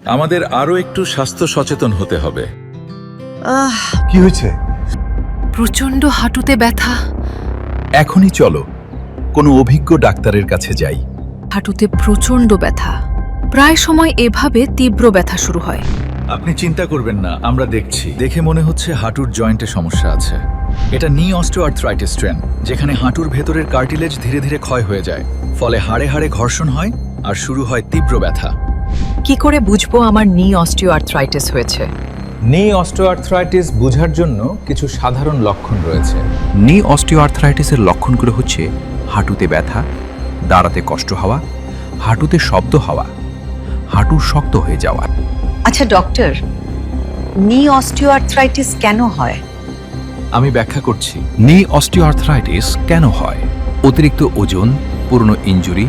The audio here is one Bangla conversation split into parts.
আমাদের আরো একটু স্বাস্থ্য সচেতন হতে হবে। কি হয়েছে? প্রচণ্ড হাঁটুতে ব্যথা। এখনই চলো কোনো অভিজ্ঞ ডাক্তারের কাছে যাই। হাঁটুতে প্রচণ্ড ব্যথা, প্রায় সময় এভাবে তীব্র ব্যথা শুরু হয়। আপনি চিন্তা করবেন না, আমরা দেখছি। দেখে মনে হচ্ছে হাঁটুর জয়েন্টে সমস্যা আছে। এটা নি অস্টিওআর্থ্রাইটিস স্ট্রেন, যেখানে হাঁটুর ভেতরের কার্টিলেজ ধীরে ধীরে ক্ষয় হয়ে যায়, ফলে হাড়ে হাড়ে ঘর্ষণ হয় আর শুরু হয় তীব্র ব্যথা। কি করে বুঝবো আমার নি অস্টিওআর্থ্রাইটিস হয়েছে? নি অস্টিওআর্থ্রাইটিস বোঝার জন্য কিছু সাধারণ লক্ষণ রয়েছে। নি অস্টিওআর্থ্রাইটিসের লক্ষণগুলো হচ্ছে হাঁটুতে ব্যথা, দাঁড়াতে কষ্ট হওয়া, হাঁটুতে শব্দ হওয়া, হাঁটু শক্ত হয়ে যাওয়া। আচ্ছা ডক্টর, নি অস্টিওআর্থ্রাইটিস কেন হয়? আমি ব্যাখ্যা করছি। নি অস্টিওআর্থ্রাইটিস কেন হয়? অতিরিক্ত ওজন, পুরনো ইনজুরি,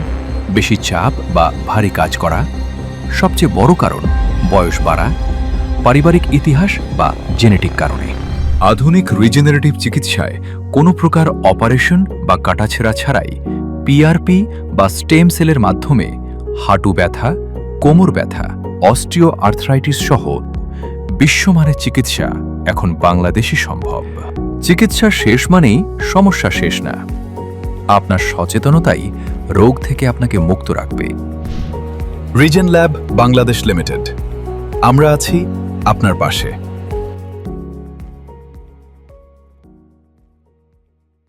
বেশি চাপ বা ভারী কাজ করা। সবচেয়ে বড় কারণ বয়স বাড়া, পারিবারিক ইতিহাস বা জেনেটিক কারণে। আধুনিক রিজেনারেটিভ চিকিৎসায় কোনো প্রকার অপারেশন বা কাটাছেঁড়া ছাড়াই পিআরপি বা স্টেম সেলের মাধ্যমে হাঁটু ব্যথা, কোমর ব্যথা, অস্টিও আর্থ্রাইটিস সহ বিশ্বমানের চিকিৎসা এখন বাংলাদেশে সম্ভব। চিকিৎসা শেষ মানেই সমস্যা শেষ না। আপনার সচেতনতাই রোগ থেকে আপনাকে মুক্ত রাখবে। রিজেন ল্যাব বাংলাদেশ লিমিটেড, আমরা আছি আপনার পাশে।